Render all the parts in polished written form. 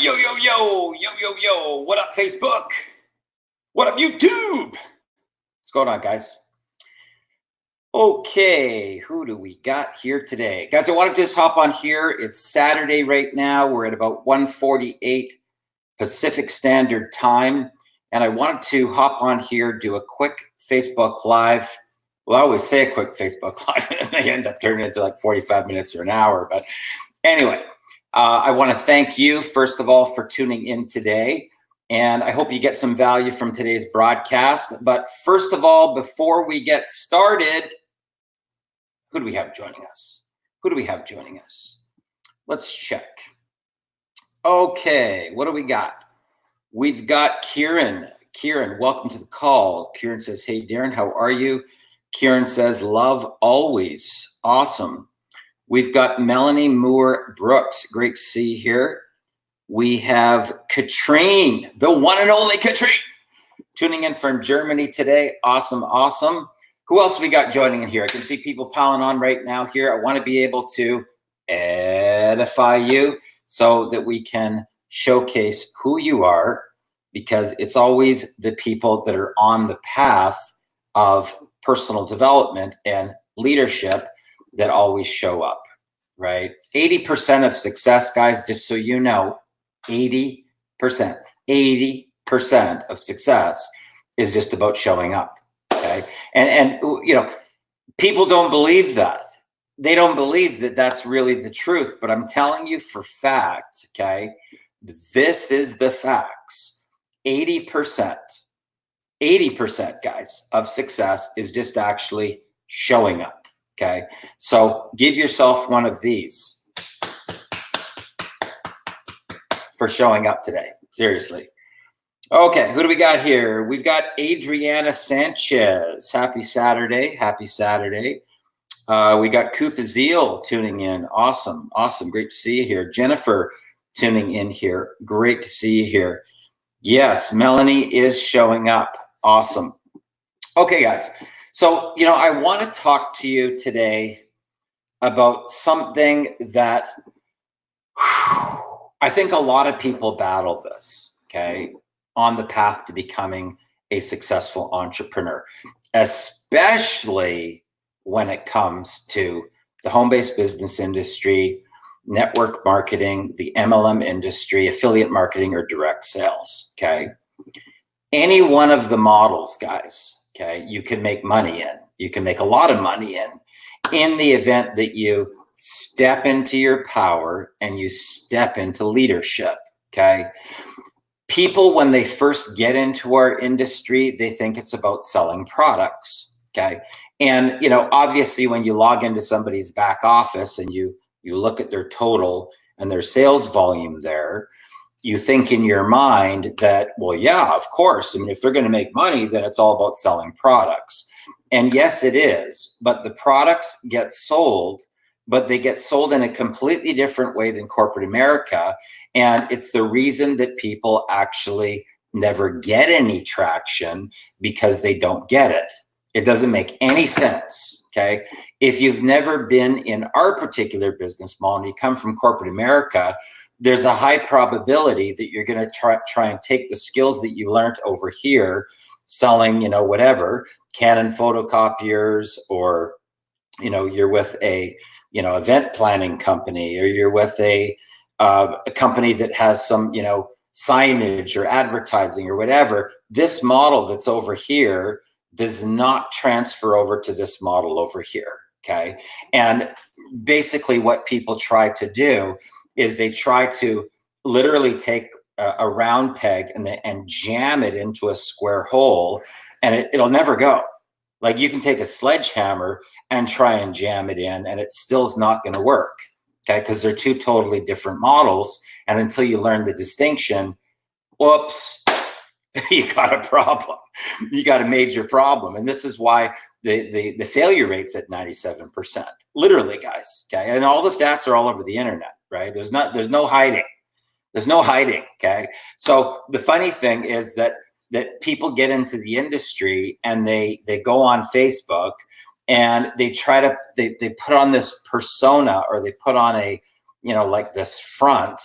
Yo, yo, yo, yo, yo, yo. What up, Facebook? What up, YouTube? What's going on, guys? Okay, who do we got here today? Guys, I wanted to just hop on here. It's Saturday right now. We're at about 1:48 Pacific Standard Time. And I wanted to hop on here, do a quick Facebook Live. Well, I always say a quick Facebook Live, and they end up turning into like 45 minutes or an hour. But anyway, I want to thank you, first of all, for tuning in today. And I hope you get some value from today's broadcast. But first of all, before we get started, who do we have joining us? Who do we have joining us? Let's check. Okay, what do we got? We've got Kieran. Kieran, welcome to the call. Kieran says, hey, Darren, how are you? Kieran says, love always. Awesome. We've got Melanie Moore Brooks. Great to see you here. We have Katrine, the one and only Katrine, tuning in from Germany today. Awesome, awesome. Who else we got joining in here? I can see people piling on right now here. I want to be able to edify you so that we can showcase who you are, because it's always the people that are on the path of personal development and leadership that always show up, right? 80% of success, guys, just so you know, 80% of success is just about showing up, okay? And you know, people don't believe that. They don't believe that that's really the truth, but I'm telling you for fact, okay? This is the facts. 80%, guys, of success is just actually showing up. Okay, so give yourself one of these for showing up today. Seriously. Okay, who do we got here? We've got Adriana Sanchez. Happy Saturday. Happy Saturday. We got Kuthazil tuning in. Awesome. Awesome. Great to see you here. Jennifer tuning in here. Great to see you here. Yes, Melanie is showing up. Awesome. Okay, guys. So, you know, I want to talk to you today about something that I think a lot of people battle this, okay, on the path to becoming a successful entrepreneur, especially when it comes to the home-based business industry, network marketing, the MLM industry, affiliate marketing, or direct sales, okay? Any one of the models, guys, okay, you can make money in. You can make a lot of money in the event that you step into your power and you step into leadership, okay? People, when they first get into our industry, they think it's about selling products, okay? And, you know, obviously when you log into somebody's back office and you look at their total and their sales volume there, you think in your mind that, well, yeah, of course. I mean, if they're going to make money, then it's all about selling products. And yes, it is. But the products get sold, but they get sold in a completely different way than corporate America. And it's the reason that people actually never get any traction, because they don't get it. It doesn't make any sense, okay? If you've never been in our particular business model and you come from corporate America, there's a high probability that you're going to try and take the skills that you learned over here selling, you know, whatever, Canon photocopiers, or, you know, you're with a, you know, event planning company, or you're with a company that has some, you know, signage or advertising or whatever. This model that's over here does not transfer over to this model over here, okay? And basically what people try to do is they try to literally take a round peg and jam it into a square hole, and it'll never go. Like, you can take a sledgehammer and try and jam it in, and it still is not going to work, okay? Because they're two totally different models, and until you learn the distinction, whoops, you got a problem. You got a major problem. And this is why the failure rate's at 97%. Literally, guys. Okay. And all the stats are all over the internet, right? There's no hiding. There's no hiding. Okay. So the funny thing is that people get into the industry and they go on Facebook and they try to, they put on this persona, or they put on a, you know, like this front,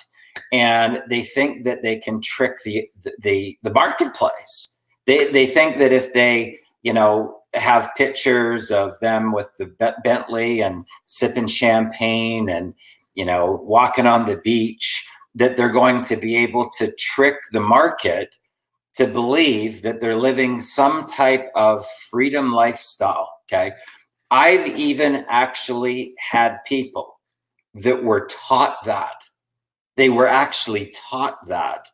and they think that they can trick the marketplace. They think that if they, you know, have pictures of them with the Bentley and sipping champagne and, you know, walking on the beach, that they're going to be able to trick the market to believe that they're living some type of freedom lifestyle. Okay. I've even actually had people that were taught that. They were actually taught that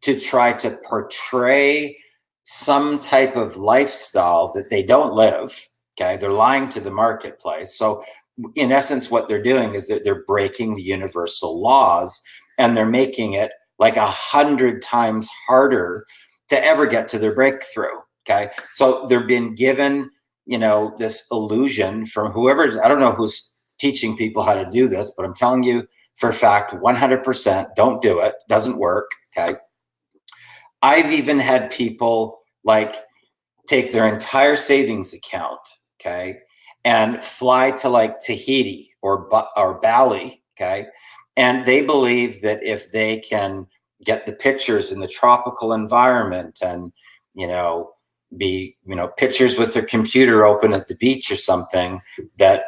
to try to portray some type of lifestyle that they don't live. Okay. They're lying to the marketplace. So in essence, what they're doing is that they're breaking the universal laws, and they're making it like 100 times harder to ever get to their breakthrough. Okay. So they're being given, you know, this illusion from whoever, I don't know who's teaching people how to do this, but I'm telling you for a fact, 100%, don't do it. Doesn't work. Okay. I've even had people like take their entire savings account, okay, and fly to like Tahiti or Bali, okay, and they believe that if they can get the pictures in the tropical environment and, you know, be, you know, pictures with their computer open at the beach or something, that,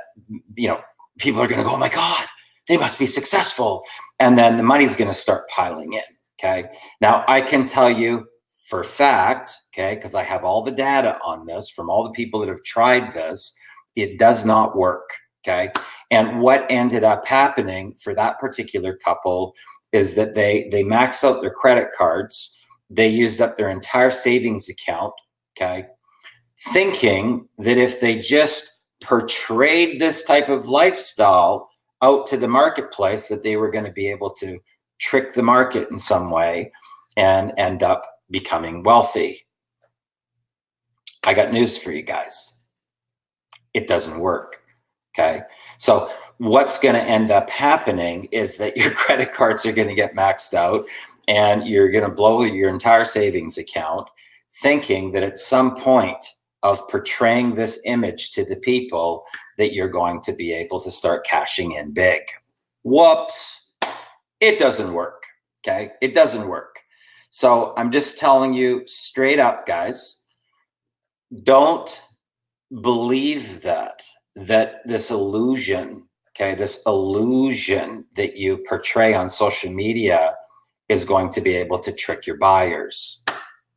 you know, people are going to go, oh my God, they must be successful. And then the money's going to start piling in. Okay. Now I can tell you for a fact, okay, because I have all the data on this from all the people that have tried this, it does not work. Okay. And what ended up happening for that particular couple is that they maxed out their credit cards. They used up their entire savings account. Okay. Thinking that if they just portrayed this type of lifestyle out to the marketplace, that they were going to be able to trick the market in some way and end up becoming wealthy. I got news for you guys. It doesn't work. Okay. So what's going to end up happening is that your credit cards are going to get maxed out and you're going to blow your entire savings account, thinking that at some point of portraying this image to the people that you're going to be able to start cashing in big. Whoops. It doesn't work. Okay. It doesn't work. So I'm just telling you straight up, guys, don't believe that this illusion, okay, this illusion that you portray on social media is going to be able to trick your buyers,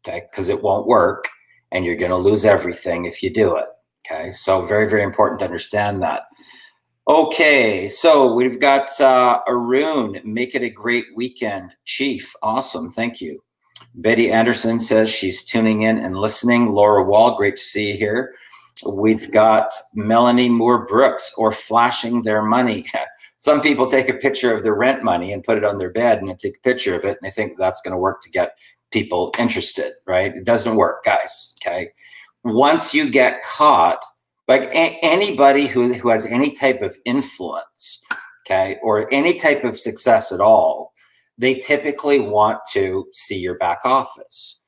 okay, because it won't work and you're going to lose everything if you do it. Okay. So very, very important to understand that. Okay, so we've got Arun, make it a great weekend. Chief, awesome, thank you. Betty Anderson says she's tuning in and listening. Laura Wall, great to see you here. We've got Melanie Moore Brooks, or flashing their money. Some people take a picture of their rent money and put it on their bed and they take a picture of it and they think that's going to work to get people interested, right? It doesn't work, guys, okay? Once you get caught, like anybody who has any type of influence, okay, or any type of success at all, they typically want to see your back office.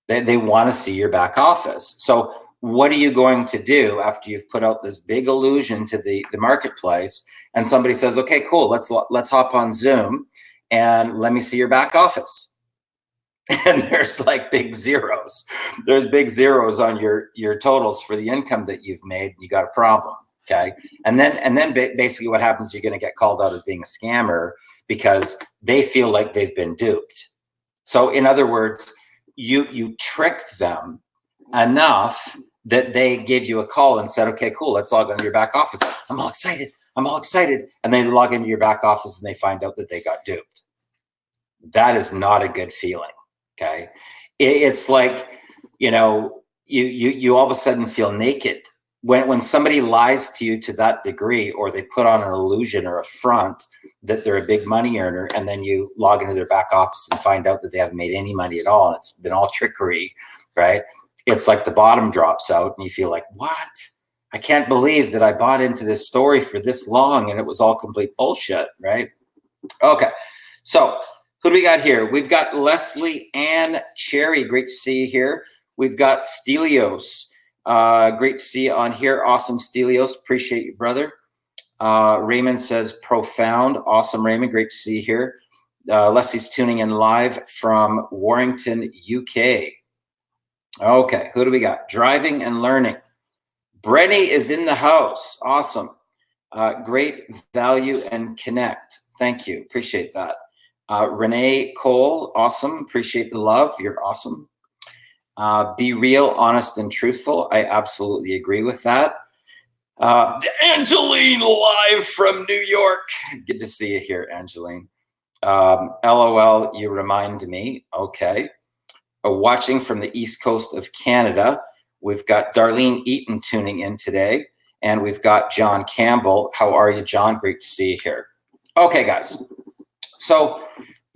They want to see your back office. So what are you going to do after you've put out this big illusion to the marketplace and somebody says, okay, cool, let's hop on Zoom and let me see your back office? And there's like big zeros. There's big zeros on your totals for the income that you've made. You got a problem, okay? And then basically what happens, you're going to get called out as being a scammer because they feel like they've been duped. So in other words, you tricked them enough that they gave you a call and said, okay, cool, let's log into your back office. I'm all excited. I'm all excited. And they log into your back office and they find out that they got duped. That is not a good feeling. Okay. It's like, you know, you all of a sudden feel naked when somebody lies to you to that degree, or they put on an illusion or a front that they're a big money earner. And then you log into their back office and find out that they haven't made any money at all. And it's been all trickery, right? It's like the bottom drops out and you feel like, what? I can't believe that I bought into this story for this long and it was all complete bullshit, right? Okay. So who do we got here? We've got Leslie Ann Cherry. Great to see you here. We've got Stelios. Great to see you on here. Awesome, Stelios. Appreciate you, brother. Raymond says profound. Awesome, Raymond. Great to see you here. Leslie's tuning in live from Warrington, UK. Okay, who do we got? Driving and learning. Brenny is in the house. Awesome. Great value and connect. Thank you. Appreciate that. Renee Cole, awesome. Appreciate the love. You're awesome. Be real, honest, and truthful. I absolutely agree with that. Angeline live from New York. Good to see you here, Angeline. LOL, you remind me. Okay. Watching from the East Coast of Canada, we've got Darlene Eaton tuning in today, and we've got John Campbell. How are you, John? Great to see you here. Okay, guys. So,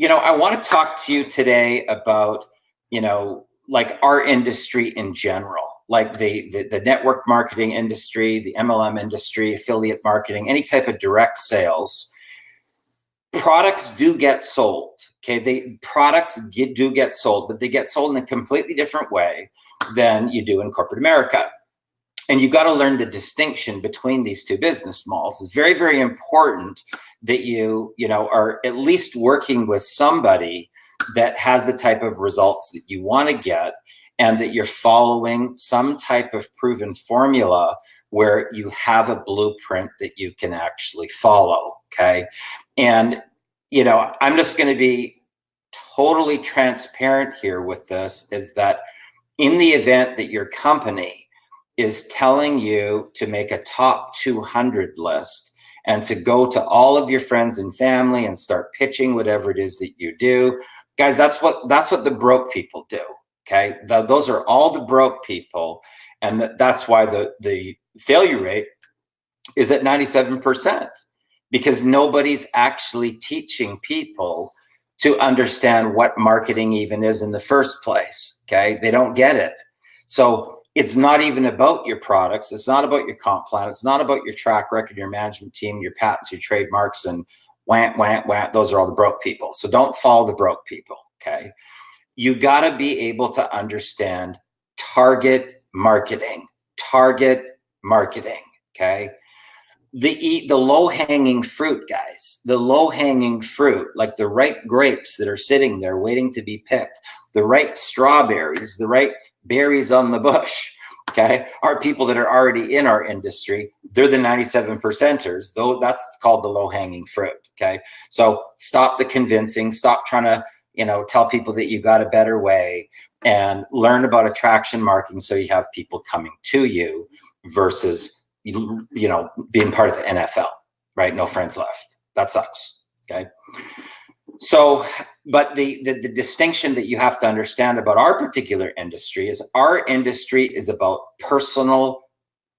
I want to talk to you today about, like our industry in general, like the network marketing industry, the MLM industry, affiliate marketing, any type of direct sales. Products do get sold. Okay, products do get sold, but they get sold in a completely different way than you do in corporate America. And you got to learn the distinction between these two business models. It's very, very important that you are at least working with somebody that has the type of results that you want to get, and that you're following some type of proven formula where you have a blueprint that you can actually follow. Okay. And, I'm just going to be totally transparent here with this, is that in the event that your company is telling you to make a top 200 list and to go to all of your friends and family and start pitching whatever it is that you do, guys, that's what the broke people do. Okay. Those are all the broke people. And that's why the failure rate is at 97%, because nobody's actually teaching people to understand what marketing even is in the first place. Okay. They don't get it. So it's not even about your products. It's not about your comp plan. It's not about your track record, your management team, your patents, your trademarks, and wham. Those are all the broke people. So don't follow the broke people. Okay. You got to be able to understand target marketing. Okay. The low-hanging fruit, guys, the low-hanging fruit, like the ripe grapes that are sitting there waiting to be picked, the ripe strawberries, the ripe berries on the bush, okay, are people that are already in our industry. They're the 97%ers, though that's called the low-hanging fruit, okay? So stop the convincing, stop trying to, tell people that you got a better way, and learn about attraction marketing so you have people coming to you versus being part of the NFL, right? No friends left. That sucks. Okay. So, but the distinction that you have to understand about our particular industry is our industry is about personal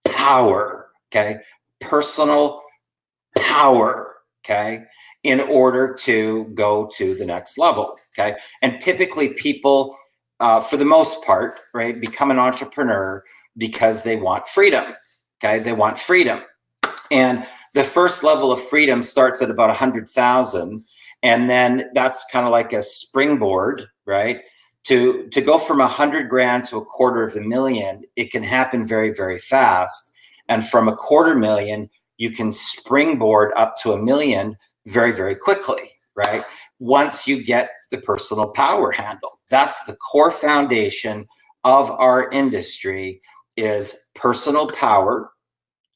power. Okay. Personal power. Okay. In order to go to the next level. Okay. And typically people, for the most part, right, become an entrepreneur because they want freedom. Okay, they want freedom. And the first level of freedom starts at about 100,000. And then that's kind of like a springboard, right? To go from 100 grand to $250,000, it can happen very, very fast. And from $250,000, you can springboard up to $1 million very, very quickly, right? Once you get the personal power handle. That's the core foundation of our industry, is personal power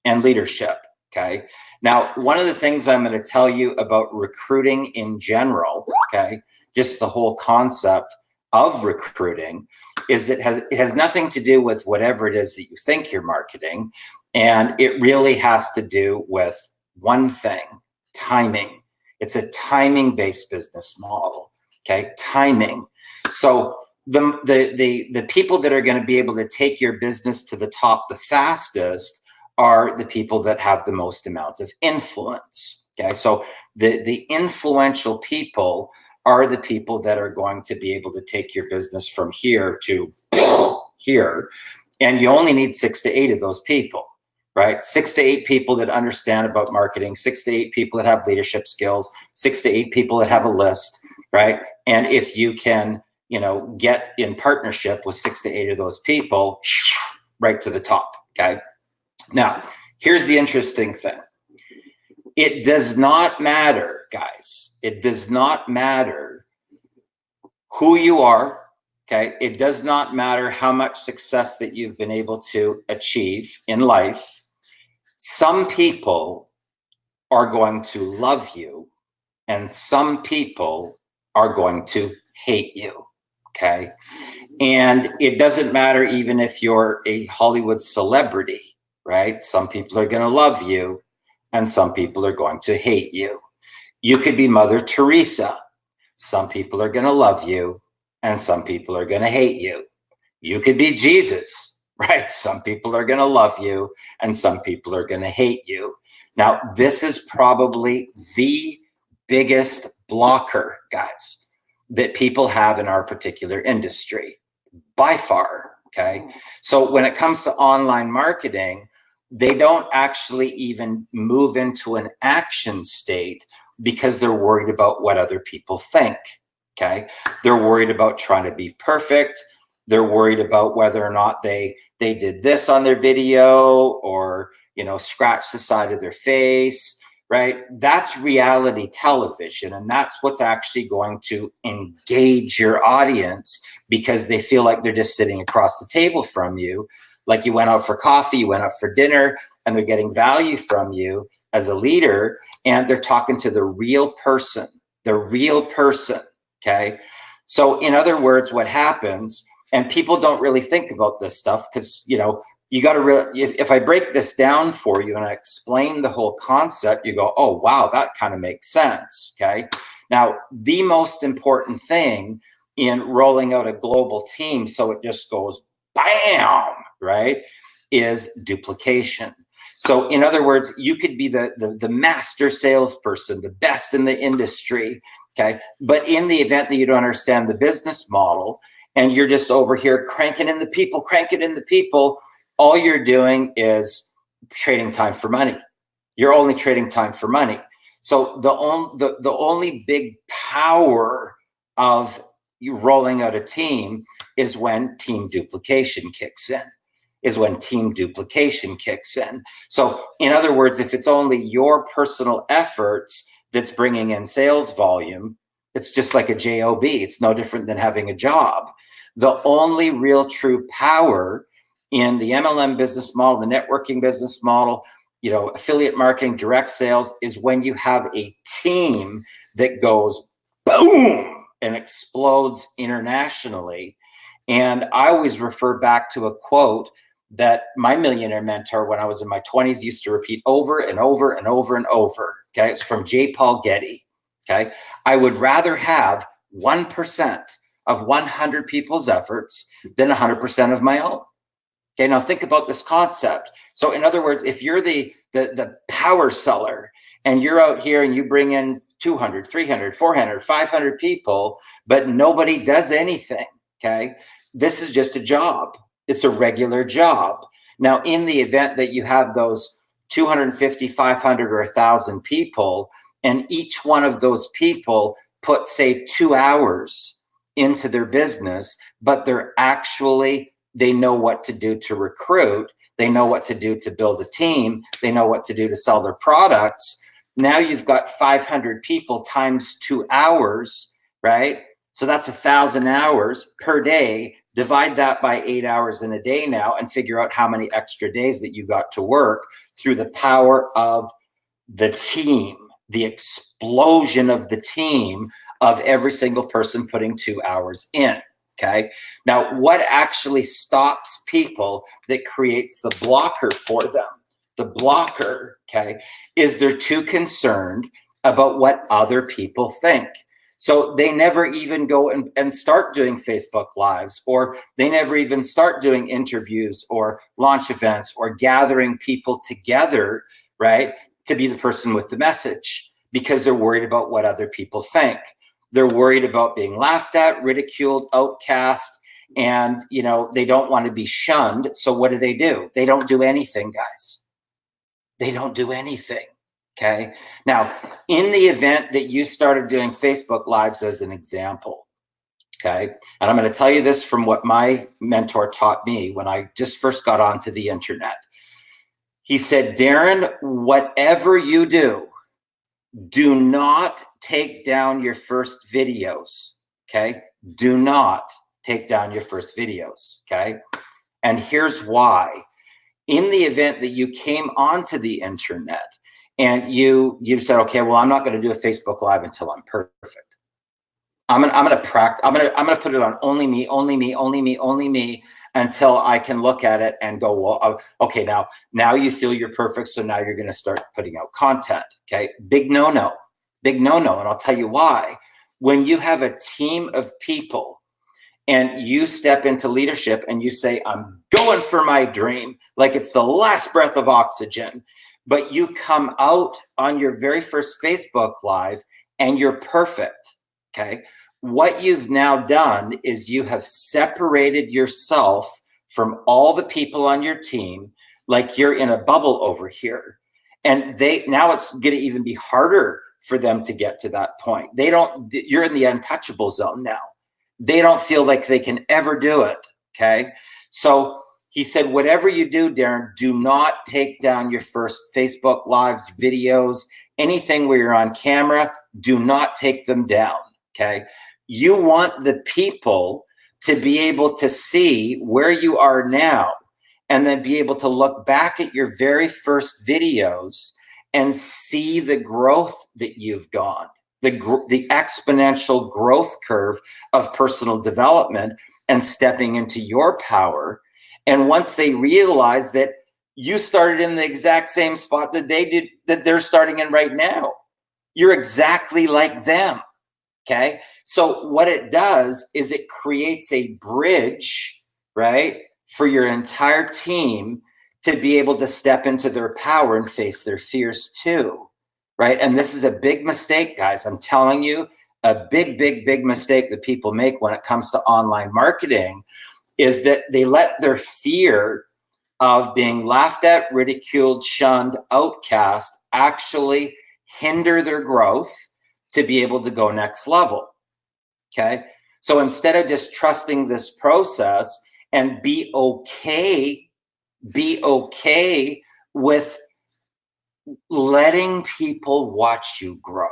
and leadership. Okay. Now, one of the things I'm going to tell you about recruiting in general, okay, just the whole concept of recruiting, is it has nothing to do with whatever it is that you think you're marketing. And it really has to do with one thing: timing. It's a timing-based business model. Okay. Timing. So the people that are going to be able to take your business to the top the fastest are the people that have the most amount of influence. Okay, so the influential people are the people that are going to be able to take your business from here to here, and you only need 6 to 8 of those people, right? 6 to 8 people that understand about marketing, 6 to 8 people that have leadership skills, 6 to 8 people that have a list, right? And if you can, get in partnership with 6 to 8 of those people, right to the top. Okay. Now, here's the interesting thing. It does not matter, guys. It does not matter who you are, okay? It does not matter how much success that you've been able to achieve in life. Some people are going to love you, and some people are going to hate you, okay? And it doesn't matter even if you're a Hollywood celebrity, right? Some people are going to love you, and some people are going to hate you. You could be Mother Teresa. Some people are going to love you, and some people are going to hate you. You could be Jesus, right? Some people are going to love you, and some people are going to hate you. Now, this is probably the biggest blocker, guys, that people have in our particular industry, by far, okay? So when it comes to online marketing, they don't actually even move into an action state because they're worried about what other people think, okay? They're worried about trying to be perfect. They're worried about whether or not they did this on their video, or, you know, scratch the side of their face, right? That's reality television, and that's what's actually going to engage your audience, because they feel like they're just sitting across the table from you, like you went out for coffee, you went out for dinner, and they're getting value from you as a leader, and they're talking to the real person, okay? So in other words, what happens, and people don't really think about this stuff, because, you know, you got to if I break this down for you and I explain the whole concept, you go, oh, wow, that kind of makes sense, okay? Now, the most important thing in rolling out a global team, so it just goes bam, right, is duplication. So in other words, you could be the master salesperson, the best in the industry, okay? But in the event that you don't understand the business model, and you're just over here cranking in the people, all you're doing is trading time for money. You're only trading time for money. So the only big power of you rolling out a team is when team duplication kicks in. So in other words, if it's only your personal efforts that's bringing in sales volume, it's just like a job. It's no different than having a job. The only real true power in the MLM business model, the networking business model, you know, affiliate marketing, direct sales, is when you have a team that goes boom and explodes internationally. And I always refer back to a quote that my millionaire mentor, when I was in my 20s, used to repeat over and over and over and over. Okay, it's from J. Paul Getty. Okay, I would rather have 1% of 100 people's efforts than 100% of my own. Okay, now think about this concept. So in other words, if you're the power seller and you're out here and you bring in 200, 300, 400, 500 people, but nobody does anything, okay, this is just a job. It's a regular job. Now, in the event that you have those 250, 500, or 1,000 people, and each one of those people put, say, 2 hours into their business, but they know what to do to recruit, they know what to do to build a team, they know what to do to sell their products. Now you've got 500 people times 2 hours, right? So that's 1,000 hours per day. Divide that by 8 hours in a day now and figure out how many extra days that you got to work through the power of the team, the explosion of the team of every single person putting 2 hours in. Okay. Now, what actually stops people, that creates the blocker for them? The blocker, okay, is they're too concerned about what other people think. So they never even go and start doing Facebook Lives, or they never even start doing interviews or launch events or gathering people together, right, to be the person with the message, because they're worried about what other people think. They're worried about being laughed at, ridiculed, outcast, and, you know, they don't want to be shunned. So what do? They don't do anything, guys. They don't do anything. Okay. Now, in the event that you started doing Facebook Lives as an example, okay, and I'm going to tell you this from what my mentor taught me when I just first got onto the internet. He said, Darren, whatever you do, Do not take down your first videos, okay? Do not take down your first videos, okay? And here's why. In the event that you came onto the internet and you said, okay, well, I'm not going to do a Facebook Live until I'm perfect. I'm gonna practice. I'm gonna put it on only me, only me, only me, only me, until I can look at it and go, well, okay, now you feel you're perfect, so now you're gonna start putting out content. Okay, big no-no, big no-no, and I'll tell you why. When you have a team of people and you step into leadership and you say, I'm going for my dream, like it's the last breath of oxygen, but you come out on your very first Facebook Live and you're perfect, okay? What you've now done is you have separated yourself from all the people on your team, like you're in a bubble over here. And now it's going to even be harder for them to get to that point. You're in the untouchable zone now. They don't feel like they can ever do it, okay? So he said, whatever you do, Darren, do not take down your first Facebook Lives, videos, anything where you're on camera, do not take them down, okay? You want the people to be able to see where you are now and then be able to look back at your very first videos and see the growth that you've gone. The exponential growth curve of personal development and stepping into your power. And once they realize that you started in the exact same spot that they did, that they're starting in right now, you're exactly like them. Okay. So what it does is it creates a bridge, right, for your entire team to be able to step into their power and face their fears too. Right. And this is a big mistake, guys. I'm telling you, a big, big, big mistake that people make when it comes to online marketing is that they let their fear of being laughed at, ridiculed, shunned, outcast actually hinder their growth to be able to go next level. Okay. So instead of just trusting this process and be okay with letting people watch you grow.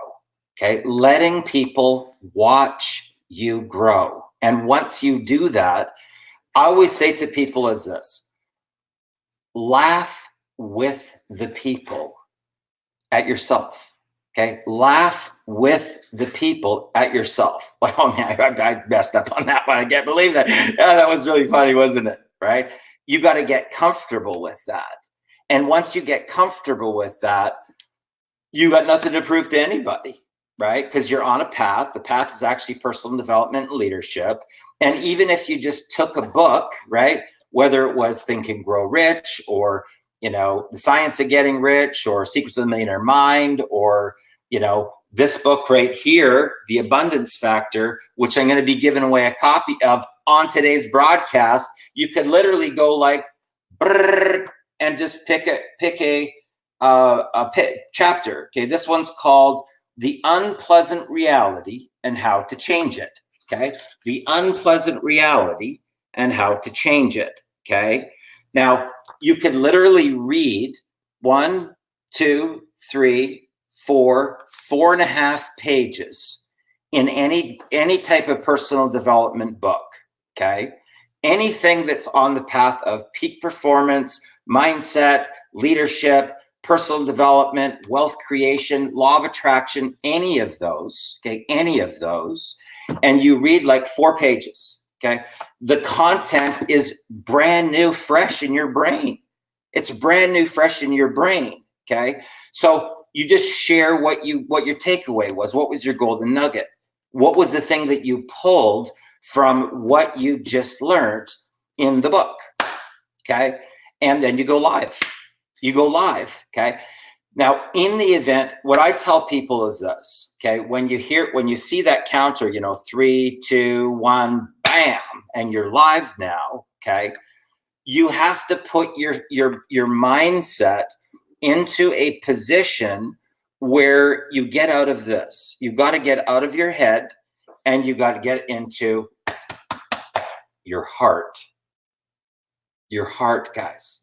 Okay. Letting people watch you grow. And once you do that, I always say to people is this: laugh with the people at yourself. Okay. Laugh with the people at yourself. Oh man, I messed up on that one. I can't believe that. Yeah, that was really funny, wasn't it? Right. You got to get comfortable with that. And once you get comfortable with that, you got nothing to prove to anybody, right? Because you're on a path. The path is actually personal development and leadership. And even if you just took a book, right, whether it was Think and Grow Rich or, The Science of Getting Rich or Secrets of the Millionaire Mind or, this book right here, The Abundance Factor, which I'm going to be giving away a copy of on today's broadcast, you could literally go like, and just pick a chapter. Okay, this one's called The Unpleasant Reality and How to Change It. Okay, The Unpleasant Reality and How to Change It. Okay, now you could literally read 1, 2, 3, 4, 4.5 pages in any type of personal development book. Okay, anything that's on the path of peak performance, mindset, leadership, personal development, wealth creation, law of attraction, any of those, okay, any of those, and you read like 4 pages, okay? The content is brand new, fresh in your brain. It's brand new, fresh in your brain, okay? So you just share what your takeaway was. What was your golden nugget? What was the thing that you pulled from what you just learned in the book, okay? And then you go live. Okay? Now, in the event, what I tell people is this, okay? When you see that counter, 3, 2, 1, bam, and you're live now, okay? You have to put your mindset into a position where you get out of this. You've got to get out of your head and you got to get into your heart. Your heart, guys.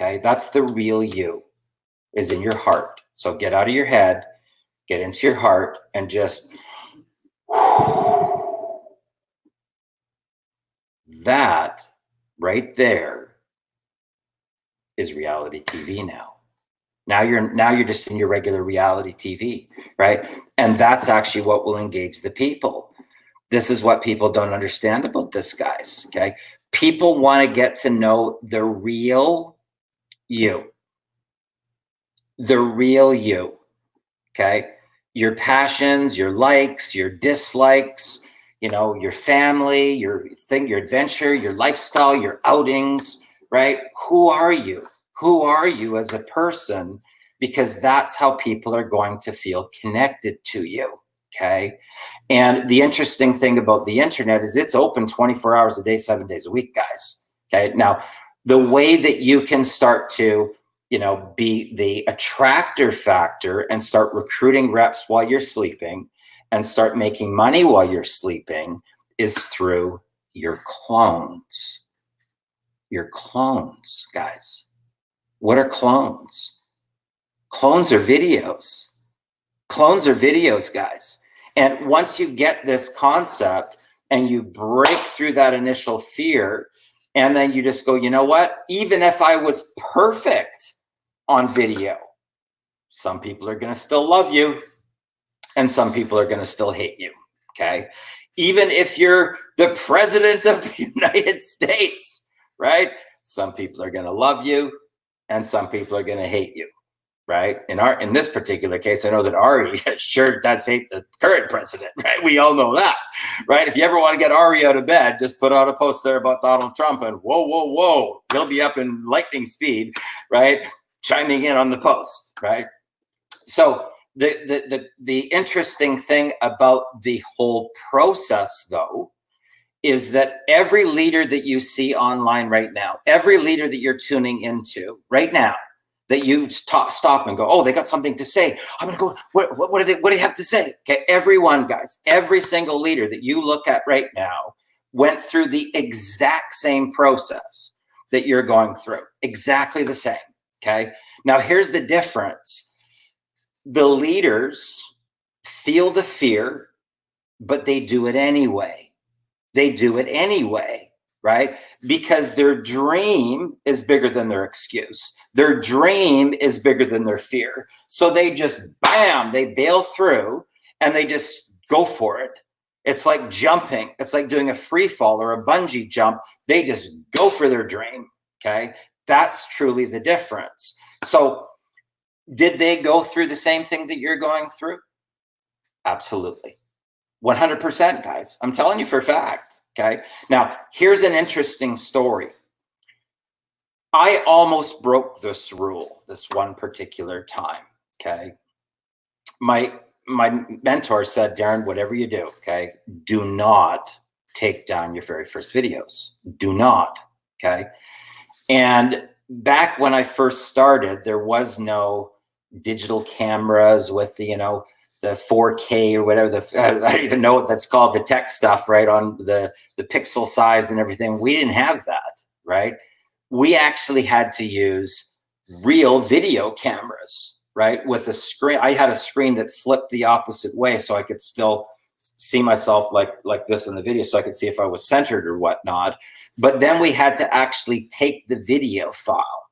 Okay, that's the real you, is in your heart. So get out of your head get into your heart, and just, that right there is reality TV now. Now you're just in your regular reality TV, right? And that's actually what will engage the people. This is what people don't understand about this, guys, okay? People want to get to know the real you. The real you, okay? Your passions, your likes, your dislikes, you know, your family, your adventure, your lifestyle, your outings, right? Who are you? Who are you as a person? Because that's how people are going to feel connected to you, okay? And the interesting thing about the internet is it's open 24 hours a day, 7 days a week, guys, okay? Now, the way that you can start to, you know, be the attractor factor and start recruiting reps while you're sleeping and start making money while you're sleeping is through your clones. Your clones, guys. What are clones? Clones are videos. Clones are videos, guys. And once you get this concept and you break through that initial fear, and then you just go, you know what? Even if I was perfect on video, some people are going to still love you and some people are going to still hate you, okay? Even if you're the president of the United States, right? Some people are going to love you and some people are going to hate you, right? In this particular case, I know that Ari sure does hate the current president, right? We all know that, right? If you ever want to get Ari out of bed, just put out a post there about Donald Trump and whoa, whoa, whoa, he'll be up in lightning speed, right? Chiming in on the post, right? So the interesting thing about the whole process, though, is that every leader that you see online right now, every leader that you're tuning into right now, that you stop and go, oh, they got something to say. I'm going to go, what do they have to say? Okay, everyone, guys, every single leader that you look at right now went through the exact same process that you're going through. Exactly the same, okay? Now, here's the difference. The leaders feel the fear, but they do it anyway. They do it anyway, right? Because their dream is bigger than their excuse. Their dream is bigger than their fear. So they just, bam, they bail through and they just go for it. It's like jumping. It's like doing a free fall or a bungee jump. They just go for their dream, okay? That's truly the difference. So did they go through the same thing that you're going through? Absolutely. 100%, guys. I'm telling you for a fact, okay? Now, here's an interesting story. I almost broke this rule this one particular time, okay? My mentor said, Darren, whatever you do, okay, do not take down your very first videos. Do not, okay? And back when I first started, there was no digital cameras with the, the 4K or whatever, I don't even know what that's called, the tech stuff, right, on the pixel size and everything. We didn't have that, right? We actually had to use real video cameras, right, with a screen. I had a screen that flipped the opposite way so I could still see myself like this in the video, so I could see if I was centered or whatnot. But then we had to actually take the video file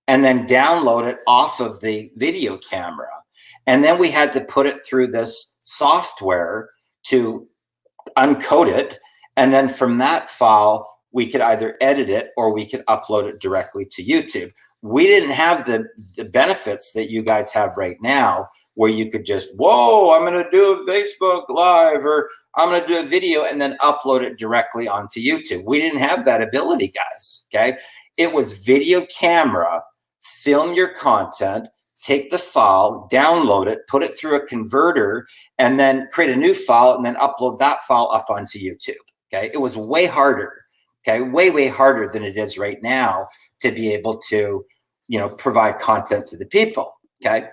and then download it off of the video camera. And then we had to put it through this software to uncode it. And then from that file, we could either edit it or we could upload it directly to YouTube. We didn't have the benefits that you guys have right now, where you could just, whoa, I'm going to do a Facebook Live, or I'm going to do a video and then upload it directly onto YouTube. We didn't have that ability, guys, okay? It was video camera, film your content, take the file, download it, put it through a converter, and then create a new file and then upload that file up onto YouTube, okay? It was way harder, okay? Way, way harder than it is right now to be able to, provide content to the people, okay?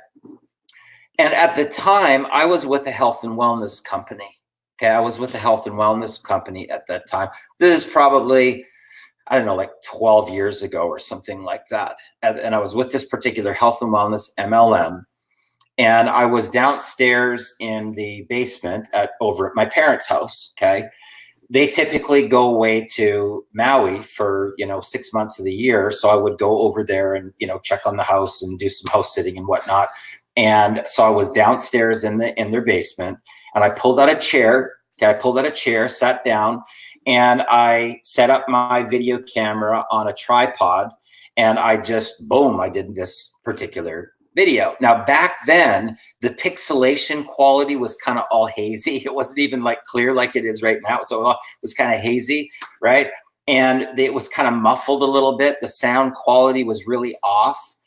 And at the time, I was with a health and wellness company, okay? I was with a health and wellness company at that time. This is probably, I don't know, like 12 years ago or something like that. And I was with this particular health and wellness MLM. and I was downstairs in the basement over at my parents' house. Okay. They typically go away to Maui for, 6 months of the year. So I would go over there and, check on the house and do some house sitting and whatnot. And so I was downstairs in their basement, and I pulled out a chair. Okay, I pulled out a chair, sat down, and I set up my video camera on a tripod, and I just, boom, I did this particular video. Now, back then, the pixelation quality was kind of all hazy. It wasn't even like clear like it is right now. So it was kind of hazy, right? And it was kind of muffled a little bit. The sound quality was really off.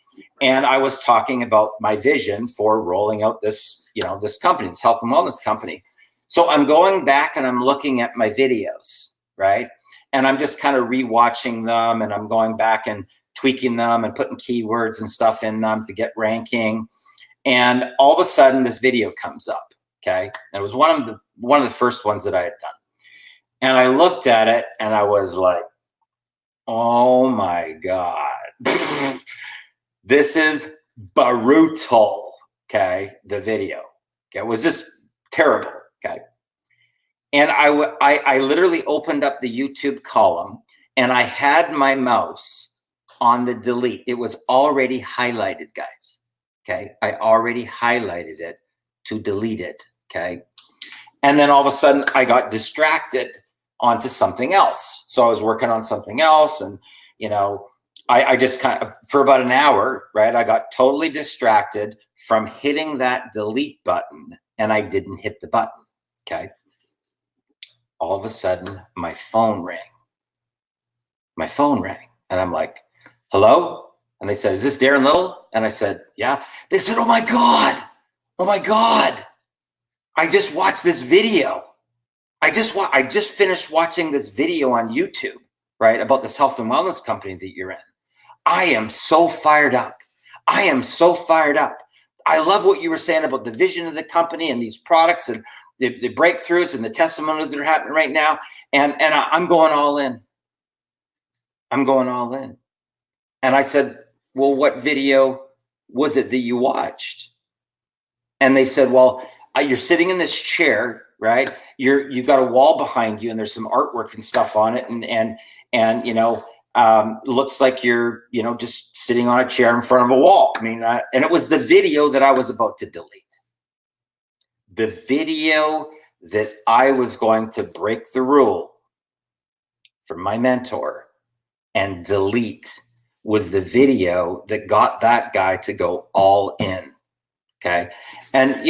And I was talking about my vision for rolling out this, this company, this health and wellness company. So I'm going back and I'm looking at my videos, right? And I'm just kind of rewatching them, and I'm going back and tweaking them and putting keywords and stuff in them to get ranking. And all of a sudden this video comes up. Okay. And it was one of the first ones that I had done. And I looked at it and I was like, oh my God, this is brutal. Okay. The video. Okay. It was just terrible. Okay. And I literally opened up the YouTube column, and I had my mouse on the delete. It was already highlighted, guys. Okay. I already highlighted it to delete it. Okay. And then all of a sudden I got distracted onto something else. So I was working on something else, and, I just kind of, for about an hour, right, I got totally distracted from hitting that delete button, and I didn't hit the button. Okay. All of a sudden my phone rang. And I'm like, hello? And they said, is this Darren Little? And I said, yeah. They said, oh my God. I just watched this video. I just finished watching this video on YouTube, right, about this health and wellness company that you're in. I am so fired up. I love what you were saying about the vision of the company and these products and the breakthroughs and the testimonials that are happening right now. And I'm going all in. And I said, well, what video was it that you watched? And they said, well, you're sitting in this chair, right? You've got a wall behind you, and there's some artwork and stuff on it. And looks like you're, just sitting on a chair in front of a wall. I mean, and it was the video that I was about to delete. The video that I was going to break the rule from my mentor and delete was the video that got that guy to go all in. Okay. And,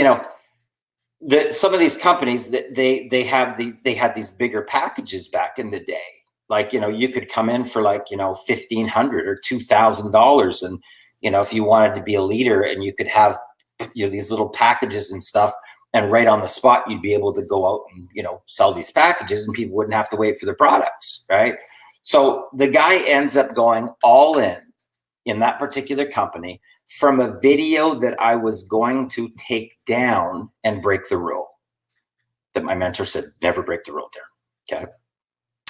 some of these companies that they had these bigger packages back in the day. Like, you could come in for like, $1,500 or $2,000. And, if you wanted to be a leader, and you could have, these little packages and stuff, and right on the spot, you'd be able to go out and, sell these packages, and people wouldn't have to wait for the products. Right. So the guy ends up going all in that particular company from a video that I was going to take down and break the rule. That my mentor said, never break the rule there. Okay.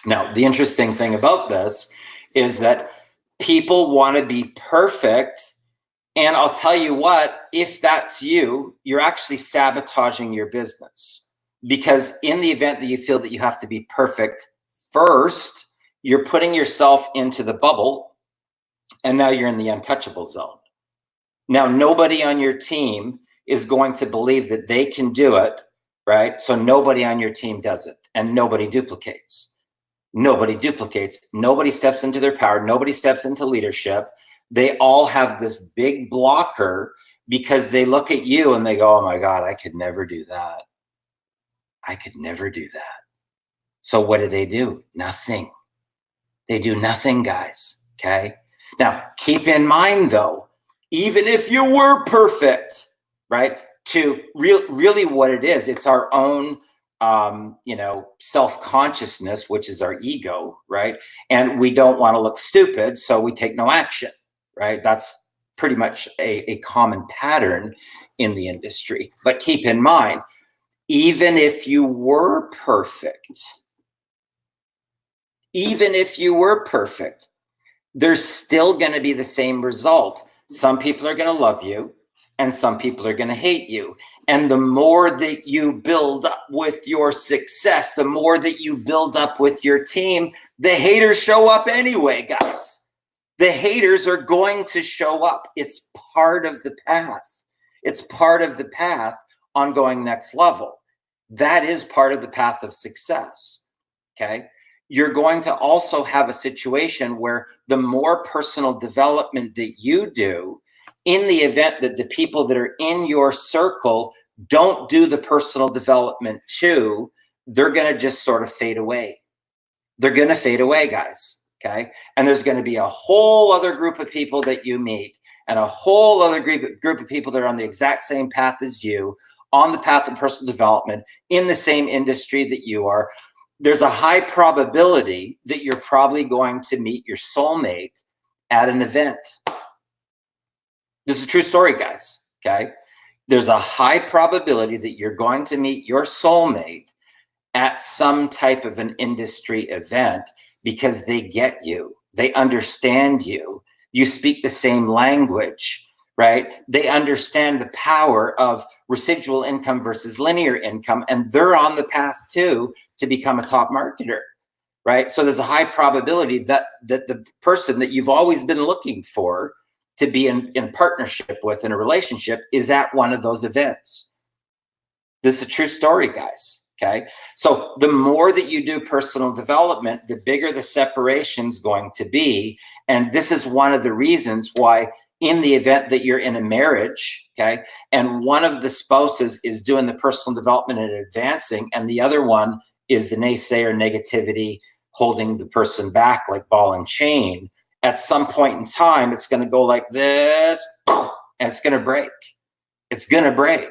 Now, the interesting thing about this is that people want to be perfect. And I'll tell you what, if that's you, you're actually sabotaging your business, because in the event that you feel that you have to be perfect first, you're putting yourself into the bubble, and now you're in the untouchable zone. Now, nobody on your team is going to believe that they can do it, right? So nobody on your team does it, and nobody duplicates. Nobody steps into their power. Nobody steps into leadership. They all have this big blocker because they look at you and they go, oh my God, I could never do that. So what do? Nothing. They do nothing, guys. Okay. Now, keep in mind though, even if you were perfect, right, to really what it is, it's our own, self-consciousness, which is our ego, right? And we don't want to look stupid, so we take no action, right? That's pretty much a common pattern in the industry. But keep in mind, even if you were perfect, there's still going to be the same result. Some people are going to love you. and some people are going to hate you. And the more that you build up with your success, the more that you build up with your team, the haters show up anyway, guys. The haters are going to show up. It's part of the path. It's part of the path on going next level. That is part of the path of success, okay? You're going to also have a situation where the more personal development that you do, in the event that the people that are in your circle don't do the personal development too, they're going to just sort of fade away. They're going to fade away, guys, okay? And there's going to be a whole other group of people that you meet and a whole other group of people that are on the exact same path as you, on the path of personal development, in the same industry that you are. There's a high probability that you're probably going to meet your soulmate at an event. This is a true story, guys, okay? There's a high probability that you're going to meet your soulmate at some type of an industry event because they get you. They understand you. You speak the same language, right? They understand the power of residual income versus linear income, and they're on the path too to become a top marketer, right? So there's a high probability that the person that you've always been looking for to be in partnership with, in a relationship, is at one of those events. This is a true story, guys, okay? So the more that you do personal development, the bigger the separation's going to be. And this is one of the reasons why, in the event that you're in a marriage, okay, and one of the spouses is doing the personal development and advancing, and the other one is the naysayer, negativity, holding the person back like ball and chain, at some point in time, it's going to go like this, and it's going to break. It's going to break.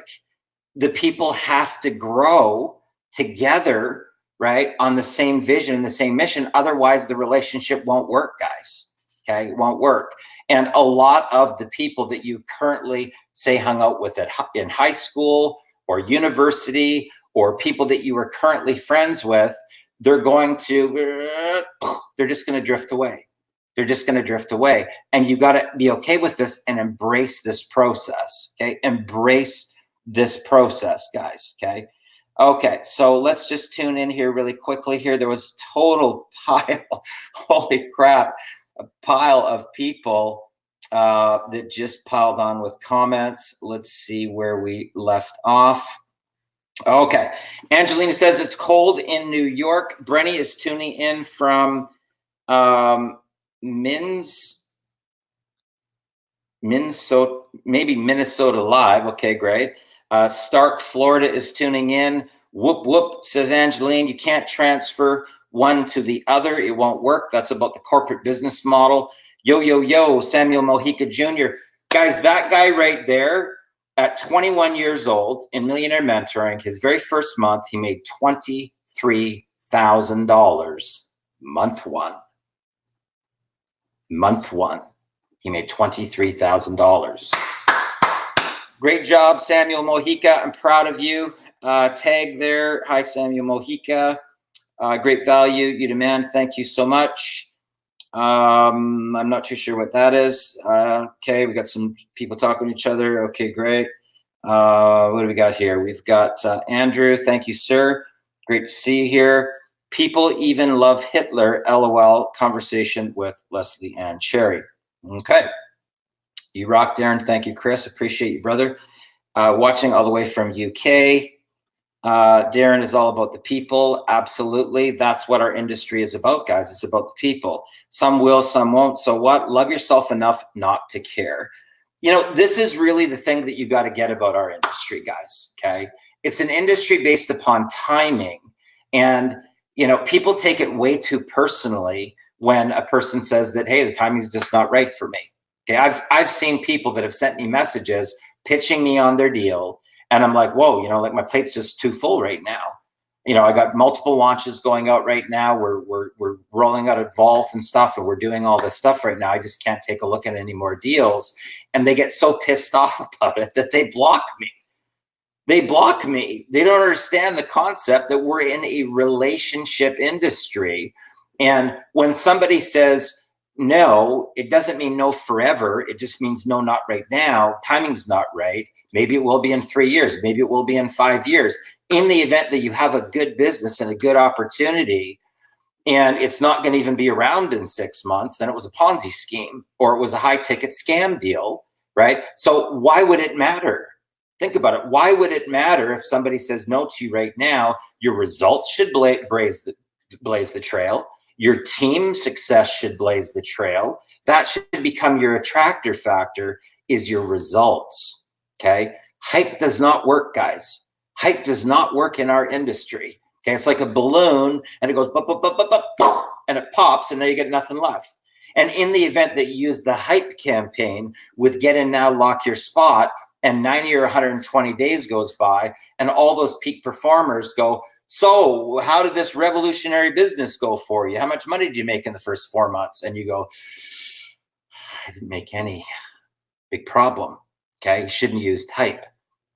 The people have to grow together, right, on the same vision, the same mission. Otherwise, the relationship won't work, guys. Okay, it won't work. And a lot of the people that you currently say hung out with in high school or university, or people that you are currently friends with, they're just going to drift away. They're just going to drift away. And you got to be okay with this and embrace this process, okay? Embrace this process, guys, okay? Okay, so let's just tune in here really quickly here. There was total pile, holy crap, a pile of people that just piled on with comments. Let's see where we left off. Okay, Angelina says it's cold in New York. Brenny is tuning in from Minnesota, maybe Minnesota Live. Okay, great. Stark, Florida is tuning in. Whoop, whoop, says Angeline. You can't transfer one to the other. It won't work. That's about the corporate business model. Yo, yo, yo, Samuel Mojica Jr. Guys, that guy right there, at 21 years old in Millionaire Mentoring, his very first month, he made $23,000. Month one. Month one, he made $23,000. Great job, Samuel Mojica. I'm proud of you. Tag there. Hi, Samuel Mojica. Great value. You demand. Thank you so much. I'm not too sure what that is. Okay, we got some people talking to each other. Okay, great. What do we got here? We've got Andrew. Thank you, sir. Great to see you here. People even love Hitler, LOL, conversation with Leslie Ann Cherry. Okay. You rock, Darren. Thank you, Chris. Appreciate you, brother. Watching all the way from UK. Darren is all about the people. Absolutely. That's what our industry is about, guys. It's about the people. Some will, some won't. So what? Love yourself enough not to care. You know, this is really the thing that you got to get about our industry, guys. Okay. It's an industry based upon timing. And you know, people take it way too personally when a person says that, hey, the timing is just not right for me. Okay, I've seen people that have sent me messages pitching me on their deal, and I'm like, whoa, you know, like my plate's just too full right now. You know, I got multiple launches going out right now. We're rolling out a vault and stuff, and we're doing all this stuff right now. I just can't take a look at any more deals, and they get so pissed off about it that they block me. They block me. They don't understand the concept that we're in a relationship industry. And when somebody says, no, it doesn't mean no forever. It just means no, not right now. Timing's not right. Maybe it will be in 3 years. Maybe it will be in 5 years. In the event that you have a good business and a good opportunity, and it's not going to even be around in 6 months, then it was a Ponzi scheme or it was a high ticket scam deal, right? So why would it matter? Think about it. Why would it matter if somebody says no to you right now? Your results should blaze the trail. Your team success should blaze the trail. That should become your attractor factor, is your results, okay? Hype does not work, guys. Hype does not work in our industry, okay? It's like a balloon, and it goes, bup, bup, bup, bup, bup, bup, and it pops, and now you get nothing left. And in the event that you use the hype campaign with get in now, lock your spot, and 90 or 120 days goes by, and all those peak performers go, so how did this revolutionary business go for you? How much money did you make in the first 4 months? And you go, I didn't make any. Big problem, okay? You shouldn't use hype,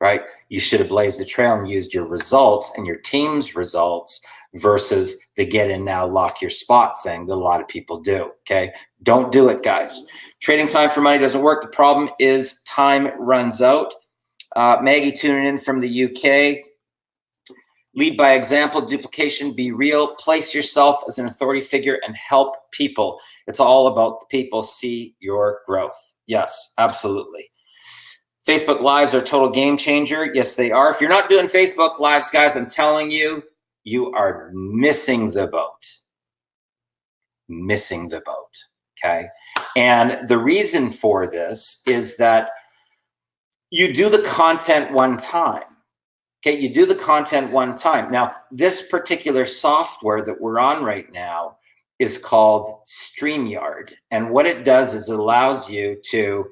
right? You should have blazed the trail and used your results and your team's results versus the get in now, lock your spot thing that a lot of people do, okay? Don't do it, guys. Trading time for money doesn't work. The problem is time runs out. Maggie tuning in from the UK. Lead by example, duplication, be real, place yourself as an authority figure and help people. It's all about the people see your growth. Yes, absolutely. Facebook Lives are a total game changer. Yes, they are. If you're not doing Facebook Lives, guys, I'm telling you, you are missing the boat. Missing the boat, okay? And the reason for this is that you do the content one time. Okay, you do the content one time. Now, this particular software that we're on right now is called StreamYard. And what it does is it allows you to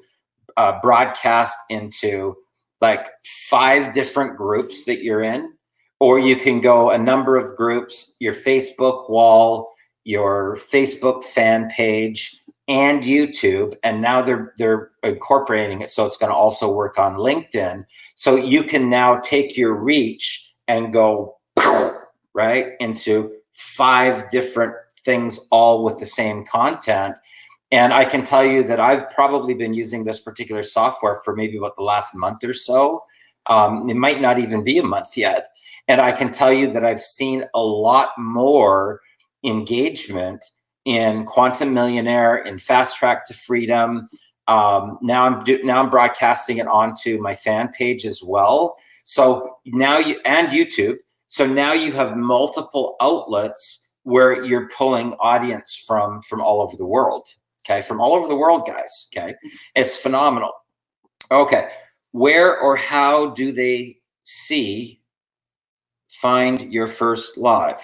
broadcast into like 5 different groups that you're in, or you can go a number of groups, your Facebook wall, your Facebook fan page, and YouTube, and now they're incorporating it so it's going to also work on LinkedIn. So you can now take your reach and go right into 5 different things, all with the same content. And I can tell you that I've probably been using this particular software for maybe about the last month or so. It might not even be a month yet. And I can tell you that I've seen a lot more engagement in Quantum Millionaire, in Fast Track to Freedom. Now I'm broadcasting it onto my fan page as well. So now and YouTube. So now you have multiple outlets where you're pulling audience from all over the world. Okay, from all over the world, guys. Okay, it's phenomenal. Okay, where or how do they find your first live?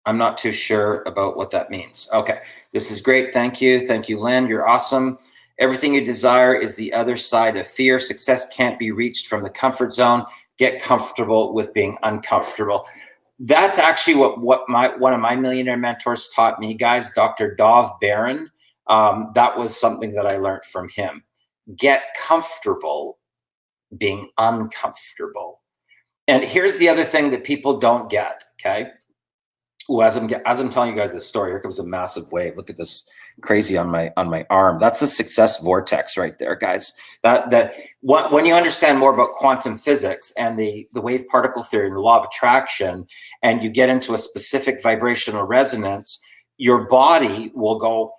I'm not too sure about what that means. Okay, this is great. Thank you. Thank you, Lynn. You're awesome. Everything you desire is the other side of fear. Success can't be reached from the comfort zone. Get comfortable with being uncomfortable. That's actually what one of my millionaire mentors taught me, guys, Dr. Dov Baron. That was something that I learned from him. Get comfortable being uncomfortable. And here's the other thing that people don't get, okay? Ooh, as I'm telling you guys this story, here comes a massive wave. Look at this crazy on my arm. That's the success vortex right there, guys. When you understand more about quantum physics and the wave particle theory and the law of attraction, and you get into a specific vibrational resonance, your body will go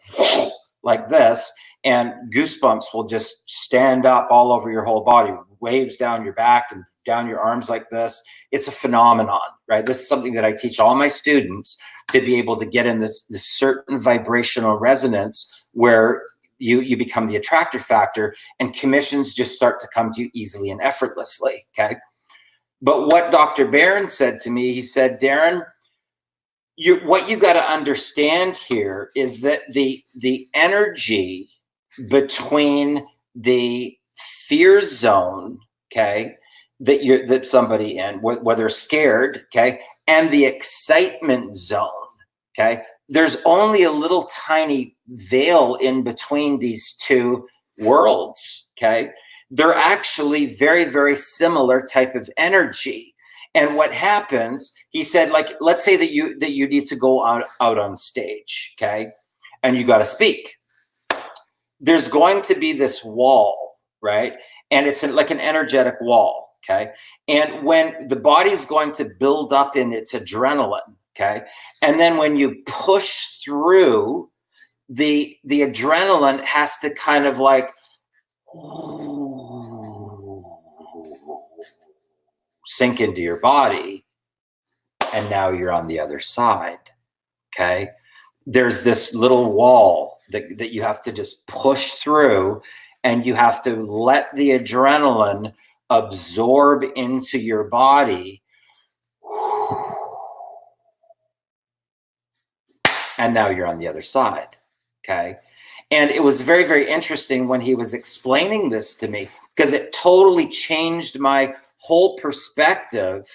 like this, and goosebumps will just stand up all over your whole body, waves down your back and down your arms like this. It's a phenomenon, right? This is something that I teach all my students, to be able to get in this certain vibrational resonance where you become the attractor factor, and commissions just start to come to you easily and effortlessly, okay? But what Dr. Barron said to me, he said, Darren, what you got to understand here is that the energy between the fear zone, okay, that somebody in, whether scared, okay, and the excitement zone, okay, there's only a little tiny veil in between these two worlds, okay? They're actually very, very similar type of energy. And what happens, he said, like, let's say that you need to go out on stage, okay? and you got to speak. There's going to be this wall, right? And it's like an energetic wall, okay? And when the body's going to build up in its adrenaline, okay? And then when you push through, the adrenaline has to kind of like sink into your body, and now you're on the other side, okay? There's this little wall that you have to just push through, and you have to let the adrenaline absorb into your body. And now you're on the other side, okay? And it was very, very interesting when he was explaining this to me, because it totally changed my whole perspective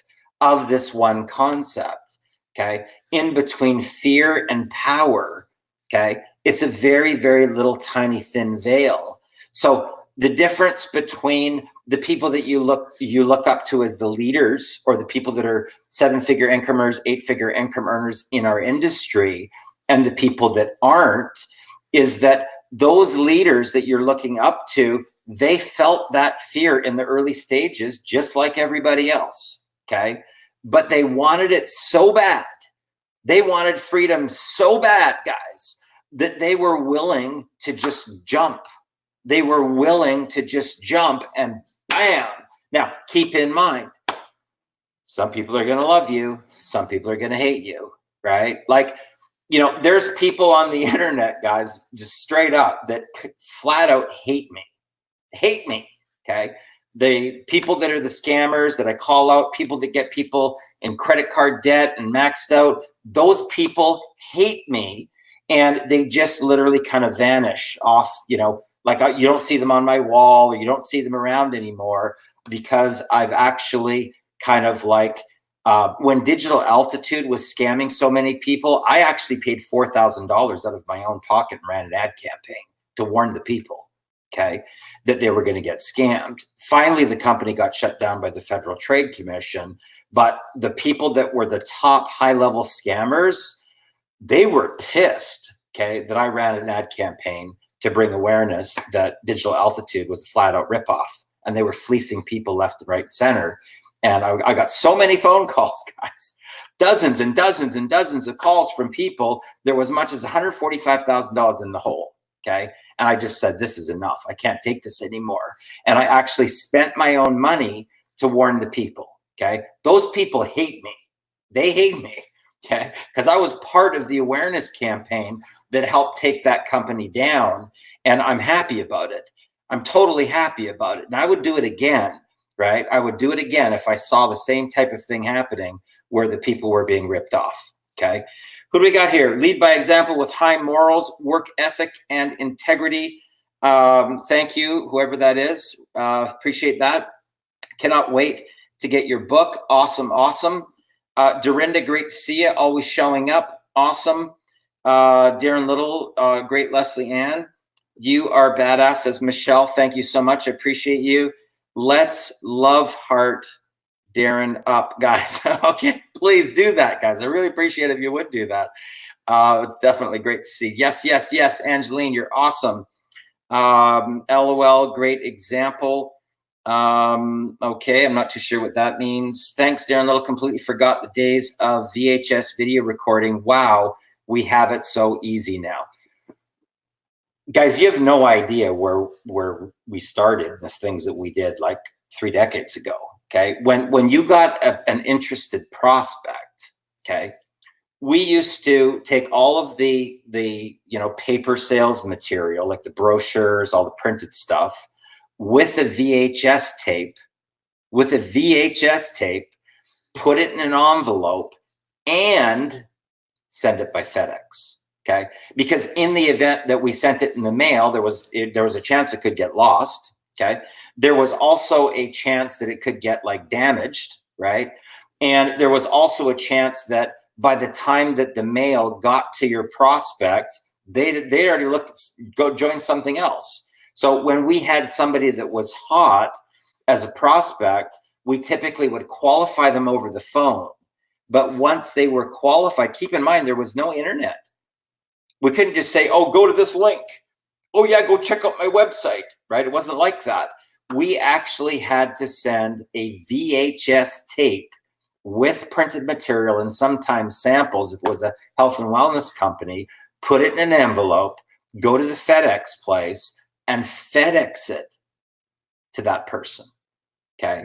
of this one concept, okay? In between fear and power, okay? It's a very, very little tiny thin veil. So the difference between the people that you look up to as the leaders, or the people that are 7-figure income earners, 8-figure income earners in our industry, and the people that aren't, is that those leaders that you're looking up to, they felt that fear in the early stages, just like everybody else, okay? But they wanted it so bad. They wanted freedom so bad, guys, that they were willing to just jump. They were willing to just jump, and bam. Now, keep in mind, some people are going to love you. Some people are going to hate you, right? Like, you know, there's people on the internet, guys, just straight up, that flat out hate me, okay? The people that are the scammers that I call out, people that get people in credit card debt and maxed out, those people hate me, and they just literally kind of vanish off, you know, like you don't see them on my wall, or you don't see them around anymore, because I've actually kind of like, when Digital Altitude was scamming so many people, I actually paid $4,000 out of my own pocket and ran an ad campaign to warn the people, okay, that they were going to get scammed. Finally, the company got shut down by the Federal Trade Commission, but the people that were the top high-level scammers, they were pissed, okay, that I ran an ad campaign to bring awareness that Digital Altitude was a flat-out ripoff, and they were fleecing people left, right, center. And I got so many phone calls, guys, dozens and dozens and dozens of calls from people. There was as much as $145,000 in the hole, okay? And I just said, this is enough. I can't take this anymore. And I actually spent my own money to warn the people, okay? Those people hate me. They hate me, okay? Because I was part of the awareness campaign that helped take that company down, and I'm happy about it. I'm totally happy about it. And I would do it again. Right? I would do it again if I saw the same type of thing happening where the people were being ripped off. Okay. Who do we got here? Lead by example with high morals, work ethic, and integrity. Thank you, whoever that is. Appreciate that. Cannot wait to get your book. Awesome. Awesome. Dorinda, great to see you. Always showing up. Awesome. Darren Little, great. Leslie Ann, you are badass, says Michelle. Thank you so much. I appreciate you. Let's love heart Darren up, guys. Okay, please do that, guys. I really appreciate it if you would do that. It's definitely great to see. Yes, yes, yes, Angeline, you're awesome. LOL, great example. Okay, I'm not too sure what that means. Thanks, Darren Little. Completely forgot the days of VHS video recording. Wow, we have it so easy now. Guys, you have no idea where we started, the things that we did like 3 decades ago, okay? When you got an interested prospect, okay, we used to take all of the you know, paper sales material, like the brochures, all the printed stuff, with a VHS tape, put it in an envelope, and send it by FedEx. Okay, because in the event that we sent it in the mail, there was a chance it could get lost. Okay, there was also a chance that it could get like damaged, right? And there was also a chance that by the time that the mail got to your prospect, they already go join something else. So when we had somebody that was hot as a prospect, we typically would qualify them over the phone. But once they were qualified, keep in mind there was no internet. We couldn't just say, oh, go to this link. Oh yeah, go check out my website, right? It wasn't like that. We actually had to send a VHS tape with printed material and sometimes samples, if it was a health and wellness company, put it in an envelope, go to the FedEx place and FedEx it to that person, okay?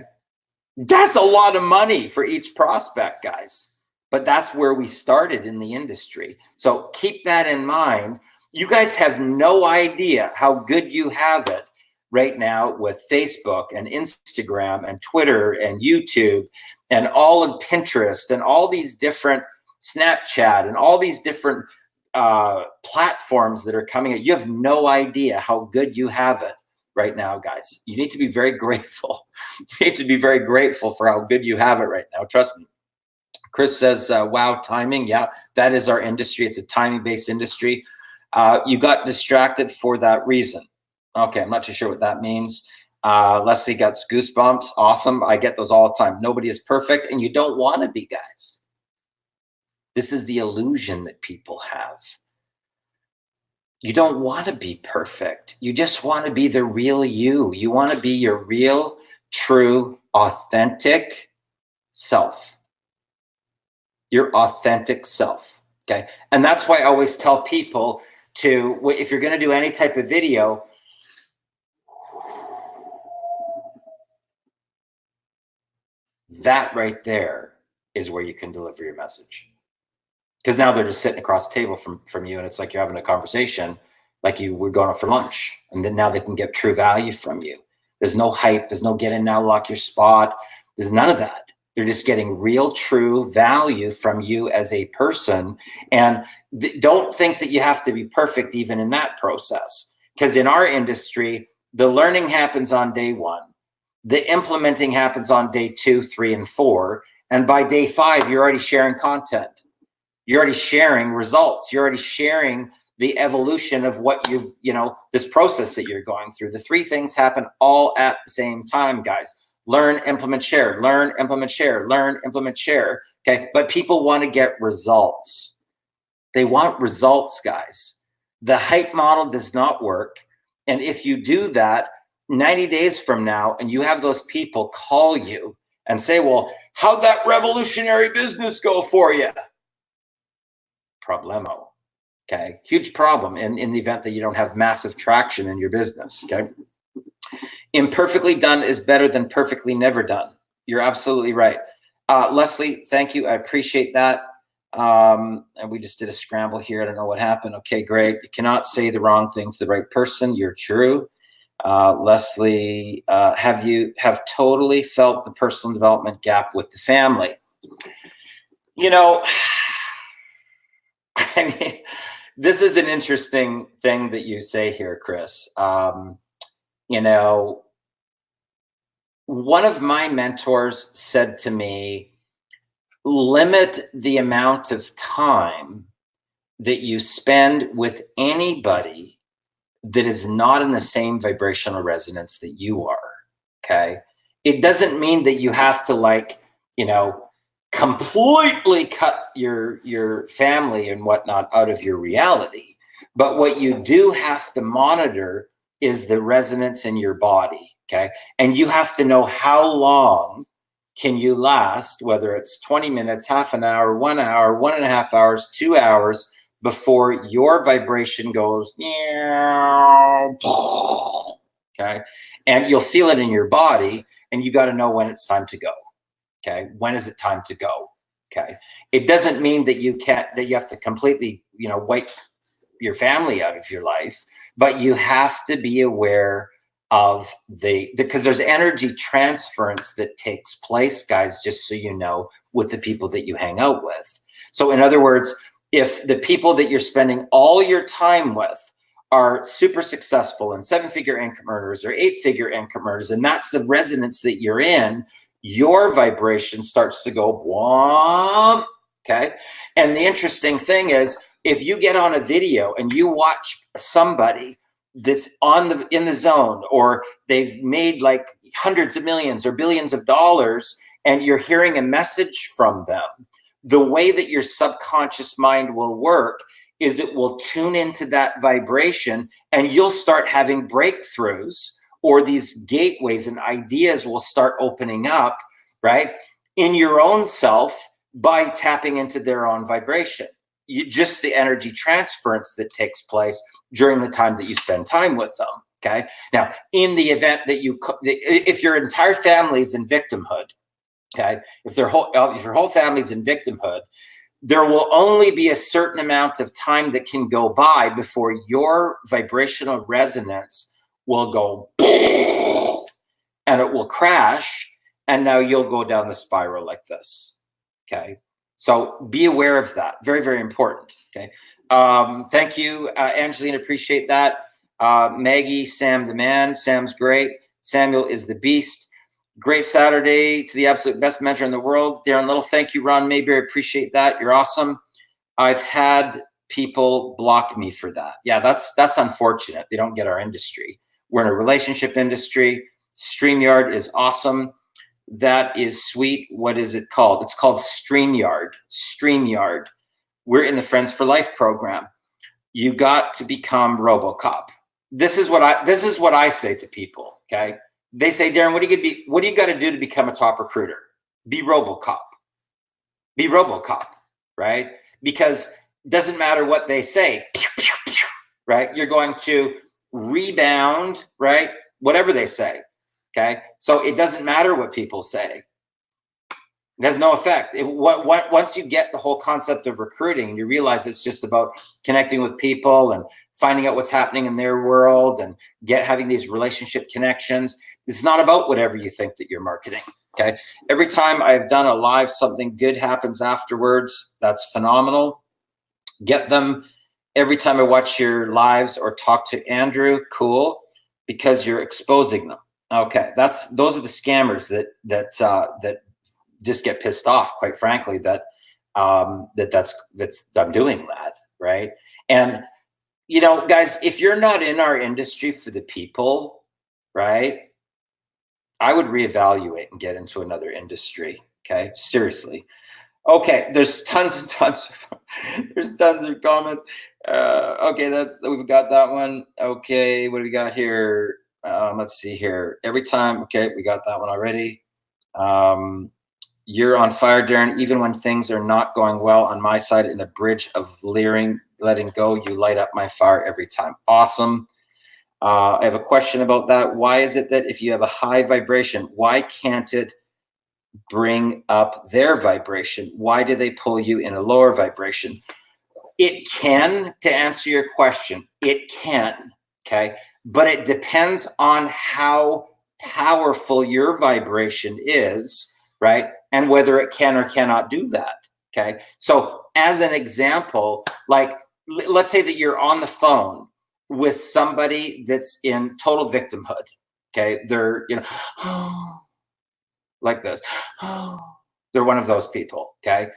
That's a lot of money for each prospect, guys. But that's where we started in the industry. So keep that in mind. You guys have no idea how good you have it right now with Facebook and Instagram and Twitter and YouTube and all of Pinterest and all these different Snapchat and all these different platforms that are coming at you. You have no idea how good you have it right now, guys. You need to be very grateful. You need to be very grateful for how good you have it right now. Trust me. Chris says, wow, timing. Yeah, that is our industry. It's a timing-based industry. You got distracted for that reason. Okay, I'm not too sure what that means. Leslie got goosebumps. Awesome. I get those all the time. Nobody is perfect, and you don't want to be, guys. This is the illusion that people have. You don't want to be perfect. You just want to be the real you. You want to be your real, true, authentic self. Your authentic self, okay? And that's why I always tell people to, if you're going to do any type of video, that right there is where you can deliver your message. Because now they're just sitting across the table from you, and it's like you're having a conversation like you were going out for lunch, and then now they can get true value from you. There's no hype. There's no get in now, lock your spot. There's none of that. They're just getting real, true value from you as a person. And don't think that you have to be perfect even in that process. Because in our industry, the learning happens on day 1. The implementing happens on day 2, 3, and 4. And by day 5, you're already sharing content. You're already sharing results. You're already sharing the evolution of what this process that you're going through. The 3 things happen all at the same time, guys. Learn, implement, share, learn, implement, share, learn, implement, share. Okay. But people want to get results. They want results, guys. The hype model does not work. And if you do that 90 days from now, and you have those people call you and say, well, how'd that revolutionary business go for you? Problemo. Okay. Huge problem in the event that you don't have massive traction in your business. Okay. Imperfectly done is better than perfectly never done. You're absolutely right. Leslie, thank you. I appreciate that. And we just did a scramble here. I don't know what happened. Okay, great. You cannot say the wrong thing to the right person. You're true. Leslie, have totally felt the personal development gap with the family? I mean, this is an interesting thing that you say here, Chris. One of my mentors said to me, limit the amount of time that you spend with anybody that is not in the same vibrational resonance that you are, okay? It doesn't mean that you have to completely cut your family and whatnot out of your reality. But what you do have to monitor is the resonance in your body, okay? And you have to know how long can you last, whether it's 20 minutes, half an hour, 1 hour, 1.5 hours, 2 hours, before your vibration goes, okay? And you'll feel it in your body, and you got to know when it's time to go, okay? When is it time to go, okay? It doesn't mean that you have to completely, wipe your family out of your life, but you have to be aware of because there's energy transference that takes place, guys, just so you know, with the people that you hang out with. So in other words, if the people that you're spending all your time with are super successful and 7-figure income earners or 8-figure income earners, and that's the resonance that you're in, your vibration starts to go, whomp, okay? And the interesting thing is, if you get on a video and you watch somebody that's in the zone, or they've made like hundreds of millions or billions of dollars, and you're hearing a message from them, the way that your subconscious mind will work is it will tune into that vibration, and you'll start having breakthroughs, or these gateways and ideas will start opening up, right, in your own self by tapping into their own vibration. Just the energy transference that takes place during the time that you spend time with them. Okay. Now, in the event that if your entire family is in victimhood, okay, if your whole family's in victimhood, there will only be a certain amount of time that can go by before your vibrational resonance will go and it will crash, and now you'll go down the spiral like this. Okay. So be aware of that. Very, very important. Okay. Thank you, Angelina. Appreciate that. Maggie, Sam the man. Sam's great. Samuel is the beast. Great Saturday to the absolute best mentor in the world. Darren Little. Thank you, Ron Mayberry. Appreciate that. You're awesome. I've had people block me for that. Yeah, that's unfortunate. They don't get our industry. We're in a relationship industry. StreamYard is awesome. That is sweet. What is it called? It's called StreamYard. StreamYard. We're in the Friends for Life program. You got to become RoboCop. This is what I say to people. Okay. They say, Darren, what do you got to do to become a top recruiter? Be RoboCop. Be RoboCop, right? Because it doesn't matter what they say, right? You're going to rebound, right? Whatever they say, okay? So it doesn't matter what people say. It has no effect. Once you get the whole concept of recruiting, you realize it's just about connecting with people and finding out what's happening in their world and having these relationship connections. It's not about whatever you think that you're marketing, okay? Every time I've done a live, something good happens afterwards. That's phenomenal. Get them. Every time I watch your lives or talk to Andrew, cool, because you're exposing them. Okay, those are the scammers that just get pissed off, quite frankly, that I'm doing that, right? And you know, guys, if you're not in our industry for the people, right, I would reevaluate and get into another industry. Okay, seriously. Okay, there's tons and tons of comments. Okay, we've got that one. Okay, what do we got here? Let's see here. Every time, okay, we got that one already. You're on fire, Darren. Even when things are not going well on my side, in a bridge of letting go, you light up my fire every time. Awesome. I have a question about that. Why is it that if you have a high vibration, why can't it bring up their vibration? Why do they pull you in a lower vibration? It can, to answer your question, it can, okay? But it depends on how powerful your vibration is, right? And whether it can or cannot do that, okay? So as an example, like, let's say that you're on the phone with somebody that's in total victimhood, okay? They're, like this. They're one of those people, okay?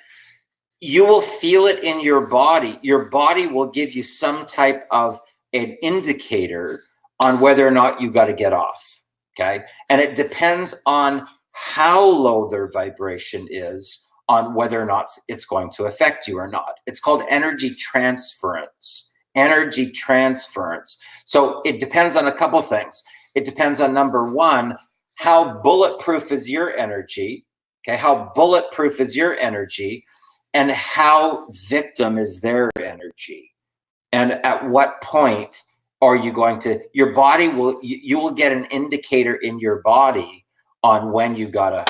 You will feel it in your body. Your body will give you some type of an indicator on whether or not you got to get off, okay? And it depends on how low their vibration is on whether or not it's going to affect you or not. It's called energy transference. Energy transference. So it depends on a couple things. It depends on, number one, how bulletproof is your energy? Okay, how bulletproof is your energy, and how victim is their energy? And at what point are you going to, your body will, you will get an indicator in your body on when you gotta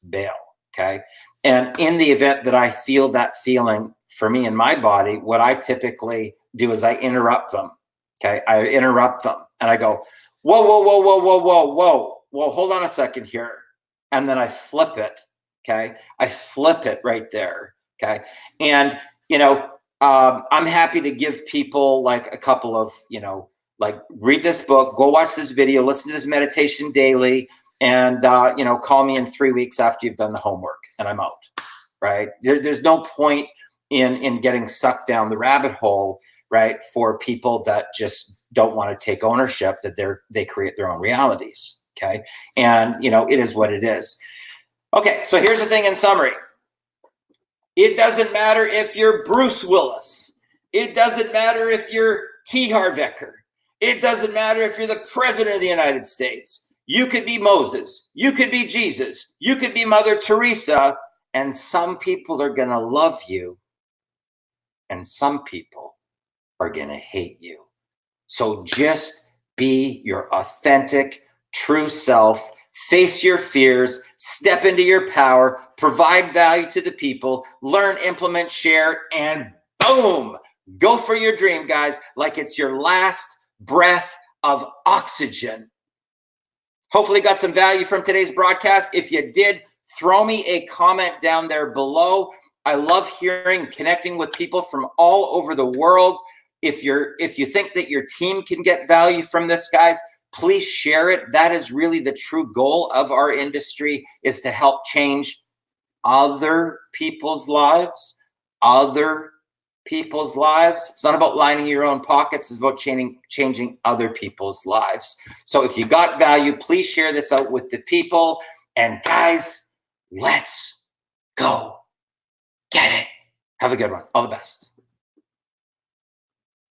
bail, okay? And in the event that I feel that feeling for me in my body, what I typically do is I interrupt them, okay? I interrupt them and I go, whoa, whoa, whoa, whoa, whoa, whoa, whoa. Well, hold on a second here. And then I flip it, okay? I flip it right there, okay? And, I'm happy to give people like a couple of, like, read this book, go watch this video, listen to this meditation daily, and, call me in 3 weeks after you've done the homework and I'm out, right? There's no point in getting sucked down the rabbit hole, right, for people that just don't want to take ownership, that they create their own realities, okay? And, it is what it is. Okay, so here's the thing in summary. It doesn't matter if you're Bruce Willis. It doesn't matter if you're T. Harv Eker. It doesn't matter if you're the president of the United States. You could be Moses. You could be Jesus. You could be Mother Teresa. And some people are going to love you. And some people are going to hate you. So just be your authentic, true self. Face your fears. Step into your power. Provide value to the people. Learn, implement, share, and boom! Go for your dream, guys, like it's your last breath of oxygen. Hopefully got some value from today's broadcast. If you did, throw me a comment down there below. I love hearing, connecting with people from all over the world. If you think that your team can get value from this, guys, please share it. That is really the true goal of our industry, is to help change other people's lives, It's not about lining your own pockets. It's about changing other people's lives. So if you got value, please share this out with the people. And guys, let's go get it. Have a good one. All the best.